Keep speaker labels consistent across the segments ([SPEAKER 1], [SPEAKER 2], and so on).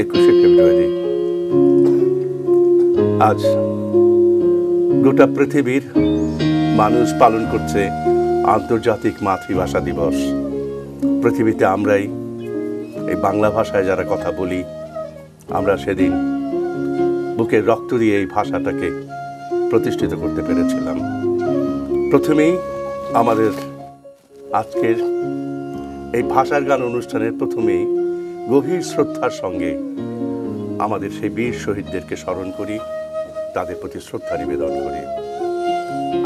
[SPEAKER 1] 21শে ফেব্রুয়ারি। আজ গোটা পৃথিবীর মানুষ পালন করছে আন্তর্জাতিক মাতৃভাষা দিবস। পৃথিবীতে আমরাই এই বাংলা ভাষায় যারা কথা বলি, আমরা সেদিন বুকের রক্ত দিয়ে এই ভাষাটাকে প্রতিষ্ঠিত করতে পেরেছিলাম। প্রথমেই আমাদের আজকের এই ভাষার গান অনুষ্ঠানের প্রথমেই গভীর শ্রদ্ধার সঙ্গে আমাদের সেই বীর শহীদদেরকে স্মরণ করি, তাদের প্রতি শ্রদ্ধা নিবেদন করি।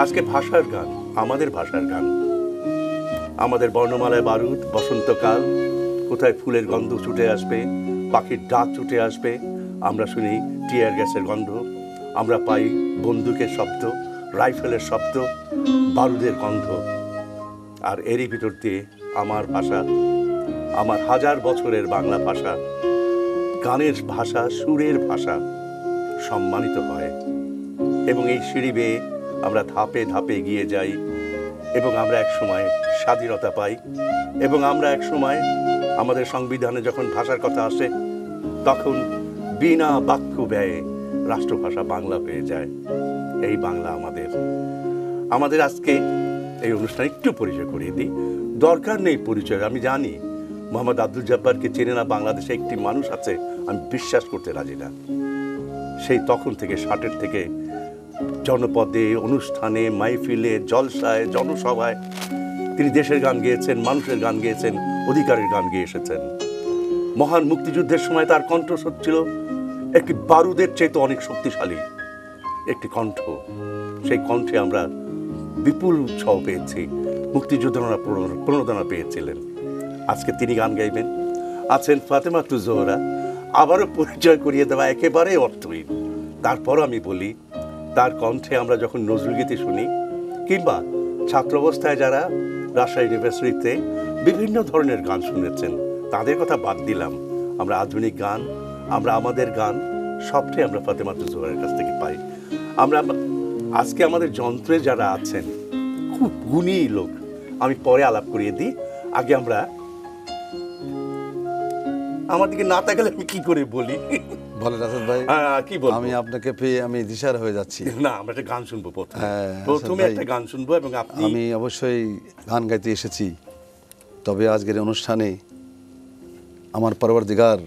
[SPEAKER 1] আজকে ভাষার গান, আমাদের ভাষার গান। আমাদের বর্ণমালায় বারুদ, বসন্তকাল, কোথায় ফুলের গন্ধ ছুটে আসবে, পাখির ডাক ছুটে আসবে, আমরা শুনি টিয়ার গ্যাসের গন্ধ, আমরা পাই বন্দুকের শব্দ, রাইফেলের শব্দ, বারুদের গন্ধ। আর এরই ভিতর দিয়ে আমার ভাষা, আমার হাজার বছরের বাংলা ভাষা, গানের ভাষা, সুরের ভাষা সম্মানিত হয়। এবং এই সিঁড়ি বেয়ে আমরা ধাপে ধাপে এগিয়ে যাই এবং আমরা এক সময় স্বাধীনতা পাই। এবং আমরা এক সময় আমাদের সংবিধানে যখন ভাষার কথা আসে, তখন বিনা বাক্য ব্যয়ে রাষ্ট্রভাষা বাংলা হয়ে যায়। এই বাংলা আমাদের আজকে এই অনুষ্ঠানে একটু পরিচয় করিয়ে দিই। দরকার নেই পরিচয়, আমি জানি মোহাম্মদ আব্দুল জব্বারকে চেনে না বাংলাদেশে একটি মানুষ আছে, আমি বিশ্বাস করতে রাজি না। সেই তখন থেকে 60-এর থেকে জনপদে, অনুষ্ঠানে, মাহফিলে, জলসায়, জনসভায় তিনি দেশের গান গেয়েছেন, মানুষের গান গেয়েছেন, অধিকারের গান গেয়ে এসেছেন। মহান মুক্তিযুদ্ধের সময় তার কণ্ঠস্বর ছিল একটি বারুদের চেয়ে অনেক শক্তিশালী একটি কণ্ঠ। সেই কণ্ঠে আমরা বিপুল উৎসাহ পেয়েছি, মুক্তিযোদ্ধারা প্রণোদনা পেয়েছিলেন। আজকে তিনি গান গাইবেন। আছেন ফাতেমাতুজ জোহরা। আবারও পরিচয় করিয়ে দেওয়া একেবারে অর্থহীন, তারপরও আমি বলি, তার কণ্ঠে আমরা যখন নজরুলগীতি শুনি, কিংবা ছাত্র অবস্থায় যারা রাজশাহী ইউনিভার্সিটিতে বিভিন্ন ধরনের গান শুনেছেন, তাদের কথা বাদ দিলাম, আমরা আধুনিক গান, আমরা আমাদের গান সবটাই আমরা ফাতেমাতুজ জোহরার কাছ থেকে পাই। আমরা আজকে আমাদের যন্ত্রে যারা আছেন খুব গুণী লোক, আমি পরে আলাপ করিয়ে দিই। আগে আমরা, আমার দিকে না তাকালে আমি কি করে বলি?
[SPEAKER 2] বলেন রাসেল ভাই।
[SPEAKER 1] কি বলবো?
[SPEAKER 2] আমি আপনাকে পেয়ে আমি দিশার হয়ে যাচ্ছি।
[SPEAKER 1] না, আমরা একটা গান শুনবো প্রথমে একটা গান শুনবো। এবং
[SPEAKER 2] আমি অবশ্যই গান গাইতে এসেছি, তবে আজকের অনুষ্ঠানে আমার পরবর্তীকার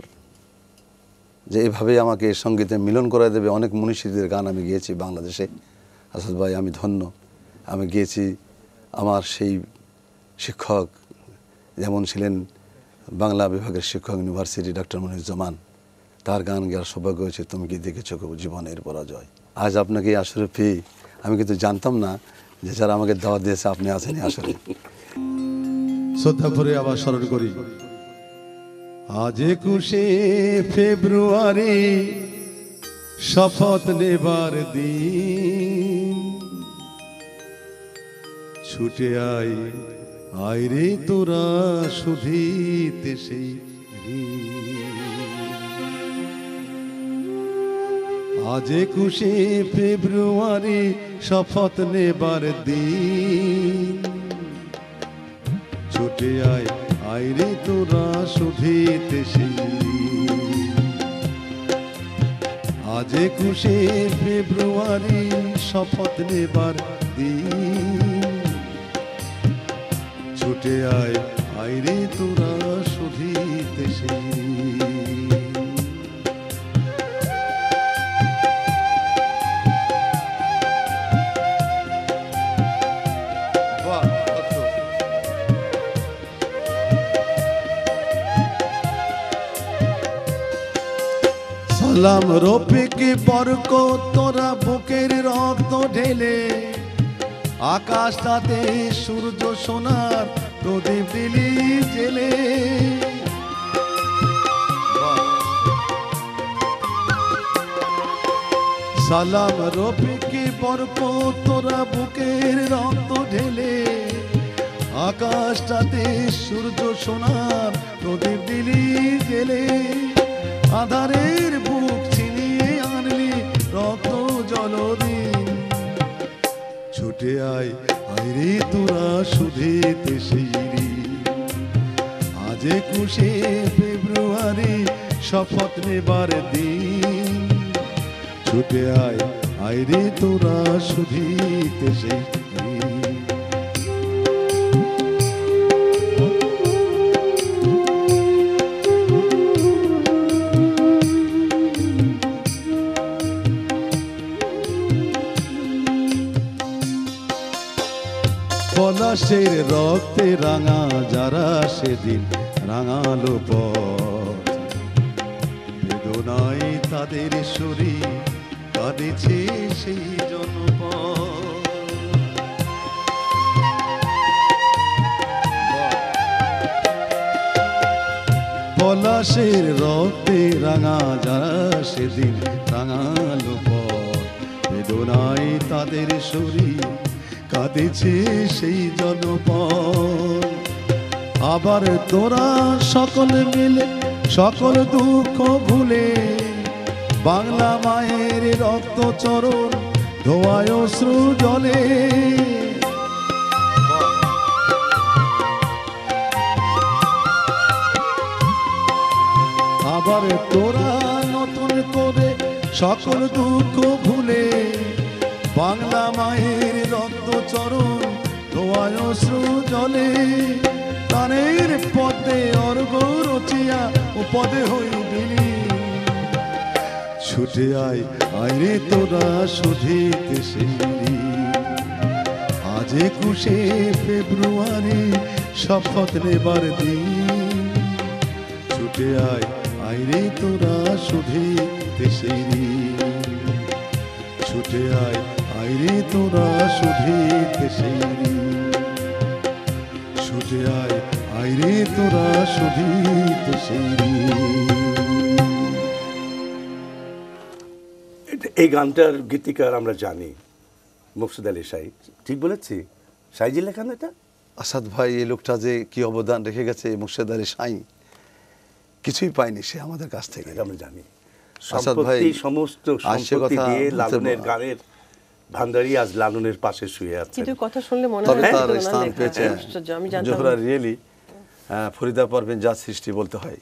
[SPEAKER 2] যে এভাবে আমাকে সঙ্গীতে মিলন করে দেবে, অনেক মনীষীদের গান আমি গেয়েছি বাংলাদেশে। আসাদ ভাই, আমি ধন্য। আমি গিয়েছি আমার সেই শিক্ষক, যেমন ছিলেন বাংলা বিভাগের শিক্ষক ইউনিভার্সিটি ডক্টর মনিরুজ্জামান, তার গান গাওয়ার সৌভাগ্য হয়েছে তুমি কি দেখেছো জীবনের পরাজয়। আজ আপনাকে আসরে পেয়ে আমি কিন্তু জানতাম না যে যারা আমাকে দাওয়াত দিয়েছে আপনি আছেন আসরে।
[SPEAKER 3] শ্রদ্ধা করে আবার স্মরণ করি, আজ 21শে ফেব্রুয়ারি শপথ নেবার দিন, ছুটে আয় রে তোরা শুধিতে সেই আজ 21শে ফেব্রুয়ারি শপথ নেবার দিন, ছুটে আয় রে তোরা শুধিতে সেই। আজ 21শে ফেব্রুয়ারি শপথ নেবার দিন, ছুটে আয় রে তোরা শুধিতে সেই। সালাম রফিক বরক তোরা বুকের রক্ত ঢেলে, আকাশটাতে সূর্য সোনার প্রদীপ দিলি জেলে। সালাম রফিক বরক তোরা বুকের রক্ত ঢেলে, আকাশটাতে সূর্য সোনার প্রদীপ দিলি জেলে। আধারের বুক ছিনিয়ে আনলি রক্ত জলদিন, ছুটে আয় রে তোরা শুধিতে সেই। আজ 21শে ফেব্রুয়ারি শপথ নেবার দিন। ছুটে আয় আয় রে তোরা শুধিতে সেই দিন। পলাশের রক্তে রাঙা যারা সেদিন রাঙালো পথ, বেদনায় তাদের শরীর কাঁদেছে সেই জনপদ। পলাশের রক্তে রাঙা যারা সেদিন রাঙালো পথ, বেদনায় তাদের শরীর কাঁদেছে সেই জনপদ। আবার তোরা সকল মিলে সকল দুঃখ ভুলে বাংলা মায়ের রক্ত চরণ ধোয়ায় অশ্রু জলে। আবার তোরা নতুন করে সকল দুঃখ ভুলে বাংলা মায়ের রক্ত চরণ ধোয়ায় অশ্রু জলে। প্রাণের পদে অর্ঘ রচিয়া ও পদে হইবিনি। ছুটে আয় আয় রে তোরা শুধিতে সেই দিন। আজ 21শে ফেব্রুয়ারি শপথ নেবার দিন। ছুটে আয় আয় রে তোরা শুধিতে সেই দিন। ছুটে আয় আয় রে তোরা শুধিতে সেই দিন। ছুটে আয় আয় রে তোরা শুধিতে সেই দিন।
[SPEAKER 1] এই গানটার গীতিকার আমরা জানি মোকসুদ আলী শাহী। ঠিক বলেছি? শাহীজি লেখান এটা?
[SPEAKER 2] আসাদ ভাই এই লোকটা যে কি অবদান রেখে গেছে মোকসুদ আলী শাহী, কিছুই পায়নি সে আমাদের কাছ থেকে।
[SPEAKER 1] এটা আমরা জানি।
[SPEAKER 2] আসাদ ভাই
[SPEAKER 1] সম্পত্তি সমস্ত
[SPEAKER 2] আসছে
[SPEAKER 1] সম্পত্তি
[SPEAKER 2] কথা
[SPEAKER 1] দিয়ে
[SPEAKER 2] বলতে
[SPEAKER 1] লালনের
[SPEAKER 2] বল।
[SPEAKER 1] গানের ভান্ডারি আজ লালনের পাশে শুয়ে আছে।
[SPEAKER 4] কিন্তু কথা শুনলে মনে
[SPEAKER 2] তবে
[SPEAKER 4] হয়
[SPEAKER 2] তার
[SPEAKER 4] ওনার
[SPEAKER 2] স্থান
[SPEAKER 4] লেখা।
[SPEAKER 2] পেয়েছে
[SPEAKER 4] আশ্চর্য, আমি জানতাম
[SPEAKER 2] জোহরা
[SPEAKER 4] না।
[SPEAKER 2] রিয়েলি ফরিদা পারবেন যা সৃষ্টি বলতে হয়।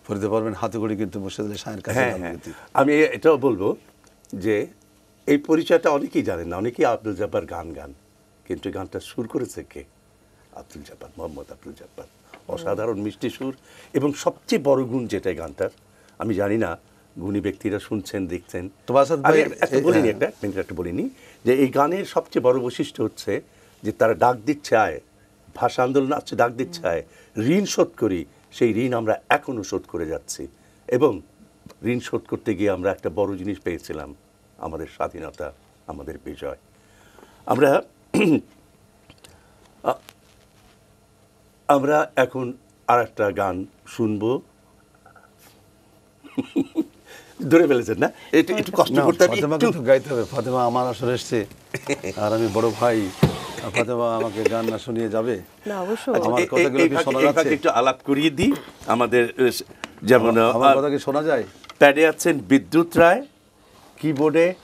[SPEAKER 2] ফরিদা পারবেন হাতুড়ি কিন্তু মোকসুদ আলী শাহীর কাছে
[SPEAKER 1] হ্যাঁ
[SPEAKER 2] গান
[SPEAKER 1] হ্যাঁ,
[SPEAKER 2] গীতি।
[SPEAKER 1] আমি এটাও বলবো যে এই পরিচয়টা অনেকেই জানেন না। অনেকেই আব্দুল জব্বার গান গান, কিন্তু এই গানটা সুর করেছে কে? আব্দুল জব্বার, মোহাম্মদ আব্দুল জব্বার। অসাধারণ মিষ্টি সুর এবং সবচেয়ে বড় গুণ যেটা এই গানটার, আমি জানি না গুণী ব্যক্তিরা শুনছেন দেখছেন।
[SPEAKER 2] তো আসাদ ভাই
[SPEAKER 1] একটা বলিনি, একটা বলিনি যে এই গানের সবচেয়ে বড় বৈশিষ্ট্য হচ্ছে যে তারা ডাক দিচ্ছে আয়, ভাষা আন্দোলন আছে, ডাক দিচ্ছে আয়, ঋণ শোধ করি। সেই ঋণ আমরা এখনো শোধ করে যাচ্ছি এবং ঋণ শোধ করতে গিয়ে আমরা একটা বড় জিনিস পেয়েছিলাম, আমাদের স্বাধীনতা, আমাদের বিজয়। আমরা আমরা এখন আর একটা গান শুনবো। ধরে ফেলেছেন না? একটু কষ্ট
[SPEAKER 2] না,
[SPEAKER 1] করতে হবে,
[SPEAKER 2] ফাতেমাকে
[SPEAKER 1] একটু।
[SPEAKER 2] তো গাইতে হবে। ফাতেমা আমার আসরে এসছে আর আমি বড় ভাই। ফাতেমা আমাকে গান না শুনিয়ে যাবে?
[SPEAKER 4] না, অবশ্যই।
[SPEAKER 2] আমার কথাগুলো কি শোনা যাচ্ছে?
[SPEAKER 1] একটু আলাপ করিয়ে দিই আমাদের, যেমন
[SPEAKER 2] আমার কথা কি শোনা যায়?
[SPEAKER 1] প্যাডে আছেন বিদ্যুৎ রায়, কিবোর্ডে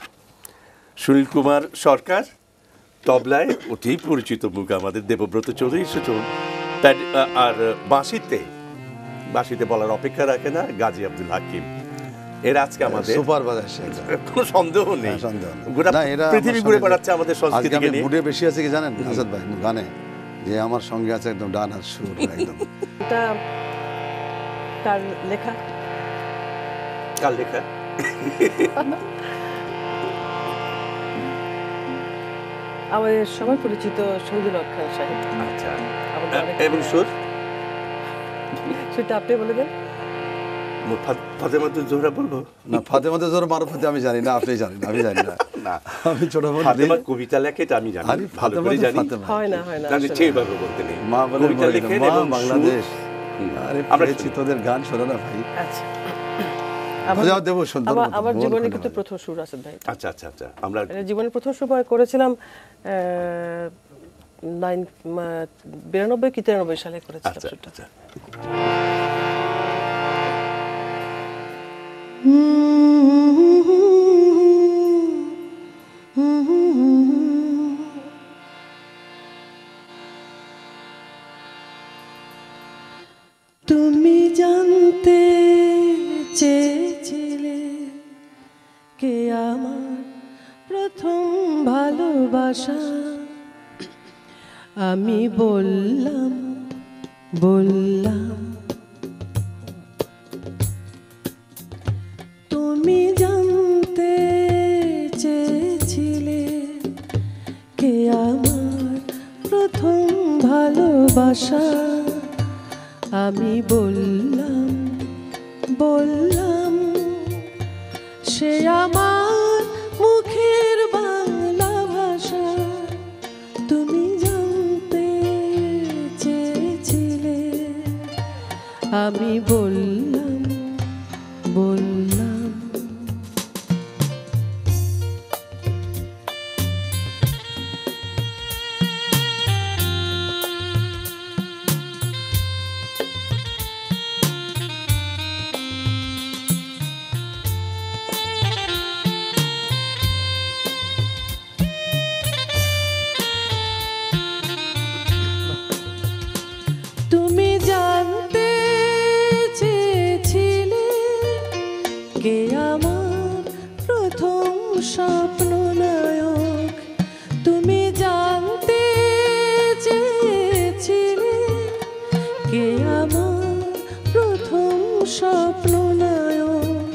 [SPEAKER 1] সুনীল কুমার সরকার, তবলায় অতি পরিচিত মুখ আমাদের দেবব্রত চৌধুরী সুচন, আর বাঁশিতে বলার অপেক্ষা রাখে না গাজী আব্দুল হাকিম। এরা আজকে আমাদের
[SPEAKER 2] সুপার বাজার সে
[SPEAKER 1] কোনো সন্দেহ নেই,
[SPEAKER 2] সন্দেহ নেই।
[SPEAKER 1] গোটা
[SPEAKER 2] না, এরা
[SPEAKER 1] পৃথিবী
[SPEAKER 2] আমার
[SPEAKER 1] ঘুরে
[SPEAKER 2] সঙ্গে-
[SPEAKER 1] বেড়াচ্ছে আমাদের
[SPEAKER 2] আজকে
[SPEAKER 1] সংস্কৃতিকে
[SPEAKER 2] আমি
[SPEAKER 1] নিয়ে।
[SPEAKER 2] মুডে বেশি আছে কি জানেন আসাদ ভাই গানে, যে আমার সঙ্গে আছে একদম ডান হাত সুর একদম।
[SPEAKER 4] এটা তার লেখা।
[SPEAKER 1] কার লেখা?
[SPEAKER 4] আমাদের সবার পরিচিত শহীদুল হক খান সাহেব।
[SPEAKER 1] আচ্ছা,
[SPEAKER 4] আমাদের অনেক-
[SPEAKER 1] এবং সুর
[SPEAKER 4] সেটা আপনি বলে দেন।
[SPEAKER 1] ফাতেমাতুল জোহরা বলবো
[SPEAKER 2] না, ফাতেমাতে জোর মারফতে আমি জানি না, আপনি জানেন, আমি জানি না।
[SPEAKER 1] না।
[SPEAKER 2] আমি ছোট বোন
[SPEAKER 1] ফাতেমা কবিতা লেখে, এটা আমি জানি,
[SPEAKER 2] আরে
[SPEAKER 1] ভালো
[SPEAKER 2] ফাতেমা
[SPEAKER 1] করে
[SPEAKER 2] তো
[SPEAKER 1] জানি।
[SPEAKER 2] ফাতেমা।
[SPEAKER 4] হয় না, হয় না
[SPEAKER 1] জানি,
[SPEAKER 4] আসলে।
[SPEAKER 1] সেইভাবে বলতে নেই।
[SPEAKER 2] মা বলে
[SPEAKER 1] কবিতা
[SPEAKER 2] বলে
[SPEAKER 1] লেখেন
[SPEAKER 2] মা
[SPEAKER 1] এবং সুর-
[SPEAKER 2] বাংলাদেশ। আরে
[SPEAKER 1] আমরা
[SPEAKER 2] পেয়েছি তোদের গান শোনো না ভাই।
[SPEAKER 4] আচ্ছা,
[SPEAKER 2] বাজাও দেবো সুন্দর মতো,
[SPEAKER 4] আমার
[SPEAKER 2] মন
[SPEAKER 4] জীবনে
[SPEAKER 2] খুলে
[SPEAKER 4] কিন্তু
[SPEAKER 2] বাজাও।
[SPEAKER 4] প্রথম সুর আছে ভাই।
[SPEAKER 1] আচ্ছা আচ্ছা আচ্ছা, আমরা
[SPEAKER 4] এটা জীবনের প্রথম সুর করেছিলাম 92 কি 93 সালে করেছিলাম
[SPEAKER 1] আচ্ছা
[SPEAKER 4] সুরটা।
[SPEAKER 1] আচ্ছা
[SPEAKER 5] তুমি জানতে চেয়েছিলে কে আমার প্রথম ভালোবাসা, আমি বললাম বললাম তুমি জানতে চেয়েছিলে কে আমার প্রথম ভালোবাসা, আমি বললাম বললাম সে আমার মুখের বাংলা ভাষা, তুমি জানতে চেয়েছিলে আমি বললাম বললাম। তুমি জানতে চেয়েছিলে কে আমার প্রথম স্বপ্ন নায়ক, তুমি জানতে চেয়েছিলে কে আমার প্রথম স্বপ্ন নায়ক,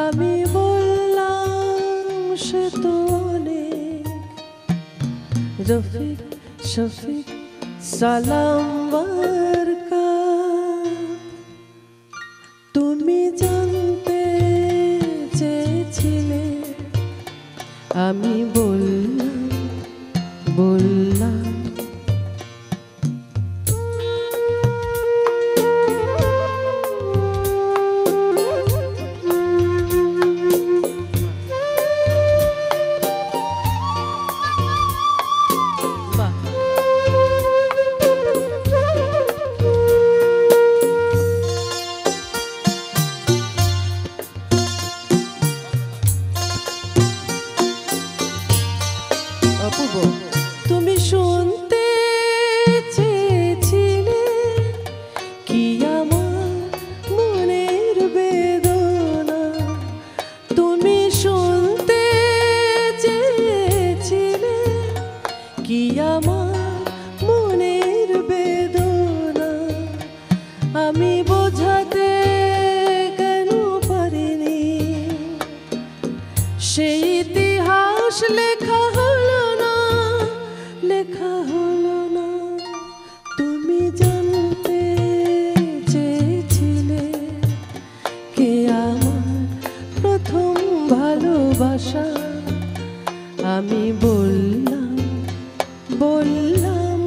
[SPEAKER 5] আমি বললাম সে তো অনেক রফিক শফিক সালাম বারকাত, তুমি জানতে চেয়েছিলে আমি বললাম বললাম। অপূর্ব, তুমি শুনতে চেয়েছিলে কি আমার মনের বেদনা, তুমি শুনতে চেয়েছিলে কি আমার মনের বেদনা, আমি বোঝাতে কেন পারিনি সেই ইতিহাস লেখা হলো না লেখা হলো না, তুমি জানতে চেয়েছিলে কে আমার প্রথম ভালোবাসা, আমি বললাম বললাম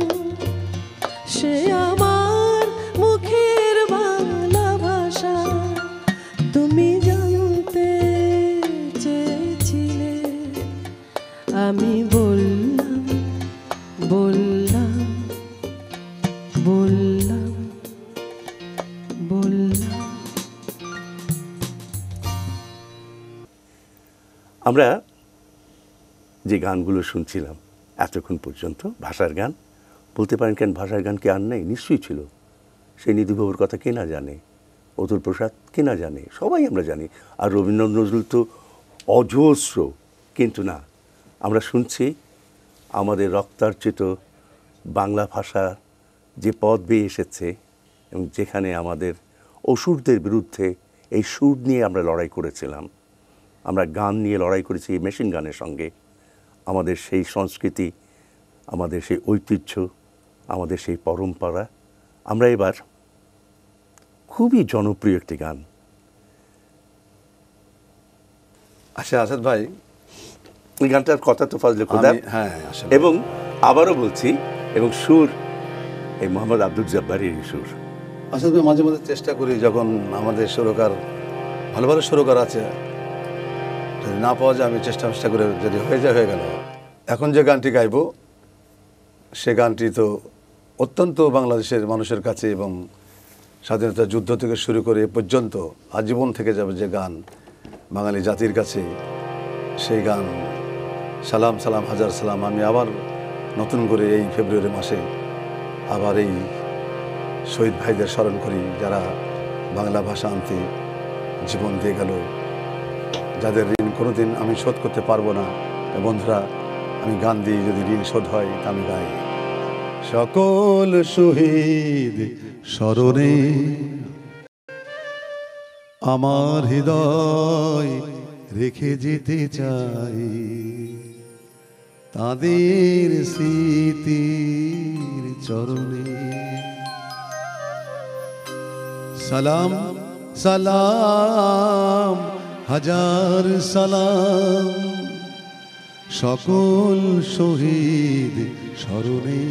[SPEAKER 5] সে আমার মুখের বাংলা ভাষা, তুমি জানতে চেয়েছিলে আমি বললাম বললাম বললাম বললাম।
[SPEAKER 1] আমরা যে গানগুলো শুনছিলাম এতক্ষণ পর্যন্ত ভাষার গান, বলতে পারেন কেন ভাষার গান কি আর নেই? নিশ্চয়ই ছিল। সেই নিধিবাবুর কথা কে না জানে, অতুল প্রসাদ কে না জানে, সবাই আমরা জানি। আর রবীন্দ্রনাথ নজরুল তো অজস্র। কিন্তু না, আমরা শুনছি আমাদের রক্তার্জিত বাংলা ভাষা যে পথ বেয়ে এসেছে এবং যেখানে আমাদের অসুরদের বিরুদ্ধে এই সুর নিয়ে আমরা লড়াই করেছিলাম, আমরা গান নিয়ে লড়াই করেছি এই মেশিন গানের সঙ্গে। আমাদের সেই সংস্কৃতি, আমাদের সেই ঐতিহ্য, আমাদের সেই পরম্পরা, আমরা এবার খুবই জনপ্রিয় একটি গান।
[SPEAKER 2] আচ্ছা আসাদ ভাই,
[SPEAKER 1] এই গানটার কথা তো ফজলে খোদা,
[SPEAKER 2] হ্যাঁ আসলে
[SPEAKER 1] এবং আবারও বলছি, এবং সুর এই মোহাম্মদ আব্দুল জব্বারের সুর।
[SPEAKER 2] আসাদ ভাই, মাঝে মাঝে চেষ্টা করি যখন আমাদের সুরকার ভালো ভালো সুরকার আছে, যদি না পাওয়া যায় আমি চেষ্টা করে, যদি হয়ে যায় হয়ে গেল। এখন যে গানটি গাইব সে গানটি তো অত্যন্ত বাংলাদেশের মানুষের কাছে এবং স্বাধীনতা যুদ্ধ থেকে শুরু করে এ পর্যন্ত আজীবন থেকে যাবে যে গান বাঙালি জাতির কাছে, সেই গান সালাম সালাম হাজার সালাম। আমি আবার নতুন করে এই ফেব্রুয়ারি মাসে আবার এই শহীদ ভাইদের স্মরণ করি যারা বাংলা ভাষা আনতে জীবন দিয়ে গেল, যাদের ঋণ কোনোদিন আমি শোধ করতে পারবো না। বন্ধুরা, আমি গান দিয়ে যদি ঋণ শোধ হয় তা আমি গাই। সকল শহীদ স্মরণে আমার হৃদয় রেখে যেতে চাই, তাদের স্মৃতির চরণে। সালাম সালাম হাজার সালাম সকল শহীদ স্মরণে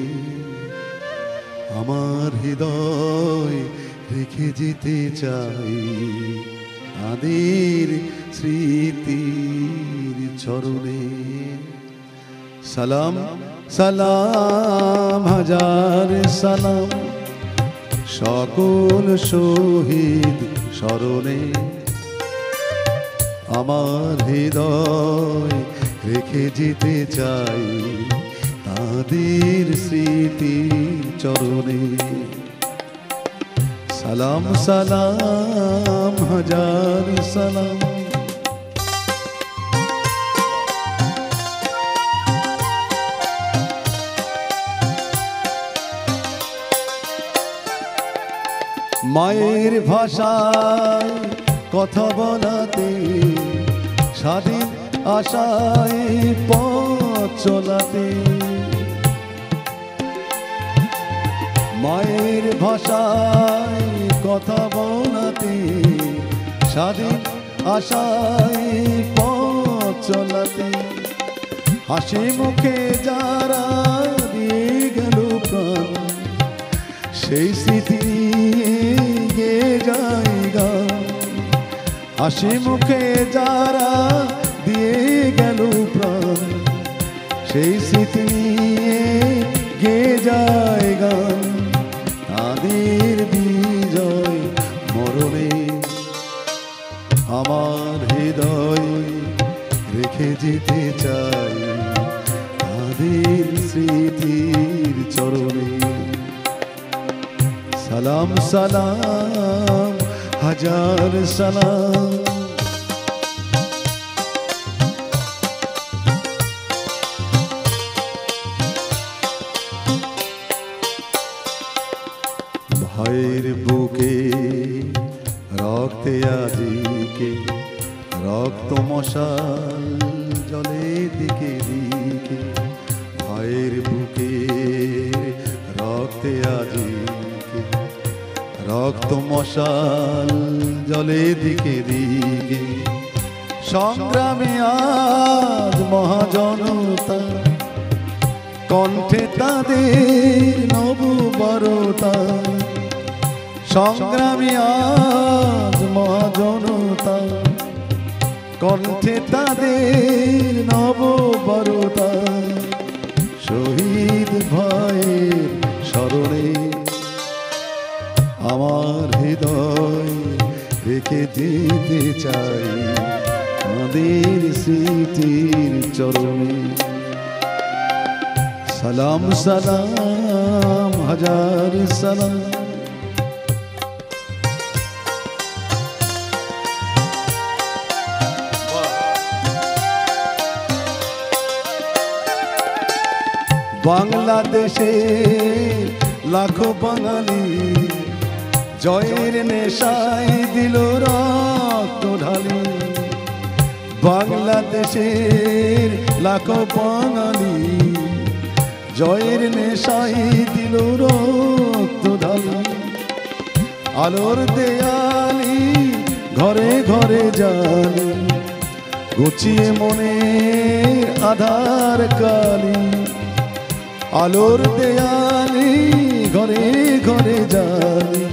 [SPEAKER 2] আমার হৃদয় রেখে যেতে চাই, তাদের স্মৃতির চরণে। সালাম সালাম হাজার সালাম সকল শহীদ স্মরণে আমার হৃদয় রেখে যেতে চাই, তাদের স্মৃতির চরণে। সালাম সালাম হাজার সালাম। মায়ের ভাষায় কথা বলাতে, স্বাধীন আশায় পথ চলাতে, মায়ের ভাষায় কথা বলাতে, স্বাধীন আশায় পথ চলাতে, হাসি মুখে যারা দিয়ে গেল প্রাণ, সেই স্মৃতি গে জায়গা। হাসি মুখে যারা দিয়ে গেল প্রাণ, সেই স্মৃতি গে জায়গা। তাদের বিজয় মরণে আমার হৃদয় রেখে যেতে চাই, তাদের স্মৃতির চরণে। সালাম সালাম হাজার সালাম। ভাইয়ের বুকে রক্তে আজিকে রক্ত মশাল জলে দিকে দিকে, ভাইয়ের বুকে রক্তে আজিকে রক্ত মশাল জলে দিকে দিকে। সংগ্রামে আজ মহাজনতা, কণ্ঠে তাদের নববরতা। সংগ্রামী আজ মহাজনতা, কণ্ঠে তাদের নববরতা। শহীদ ভাইয়ের স্মরণে আমার হৃদয় রেখে যেতে চাই, তাদের স্মৃতির চরণে। সালাম সালাম হাজার সালাম। বাংলাদেশে লাখো বাঙালি জয়ের নেশায় দিল রক্ত ঢালি। বাংলাদেশের লাখো বাঙালি জয়ের নেশায় দিল রক্ত ঢালি। আলোর দেয়ালি ঘরে ঘরে জানি, গুছিয়ে মনের আধার কালি। আলোর দেয়ালি ঘরে ঘরে জানি,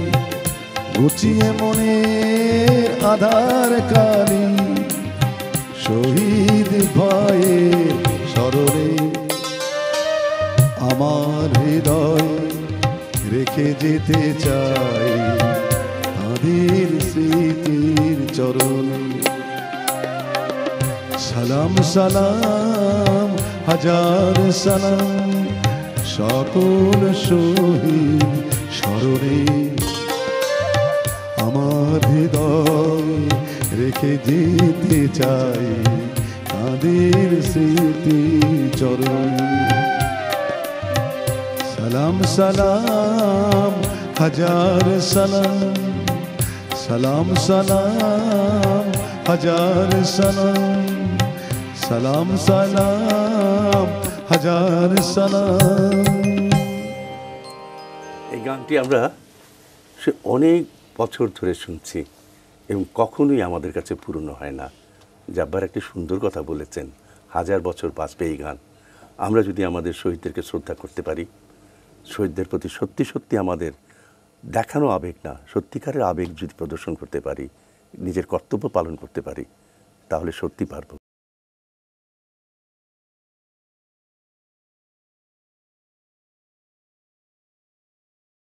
[SPEAKER 2] গুছিয়ে মনের আধার কালি। শহীদ ভাইয়ের স্মরণে আমার হৃদয় রেখে যেতে চাই, তাদের স্মৃতির চরণে। সালাম সালাম হাজার সালাম সকল শহীদ স্মরণে আমার হৃদয়
[SPEAKER 3] রেখে যেতে চাই তাদের স্মৃতি চরণ। সালাম সালাম হাজার সালাম, সালাম সালাম হাজার সালাম, সালাম সালাম হাজার সালাম।
[SPEAKER 1] এই গানটি আমরা সে অনেক বছর ধরে শুনছি এবং কখনোই আমাদের কাছে পুরনো হয় না। জাব্বার একটি সুন্দর কথা বলেছেন, 1000 বছর বাঁচবে এই গান। আমরা যদি আমাদের শহীদদেরকে শ্রদ্ধা করতে পারি, শহীদদের প্রতি সত্যি সত্যি আমাদের দেখানো আবেগ না, সত্যিকারের আবেগ যদি প্রদর্শন করতে পারি, নিজের কর্তব্য পালন করতে পারি, তাহলে সত্যি পারব।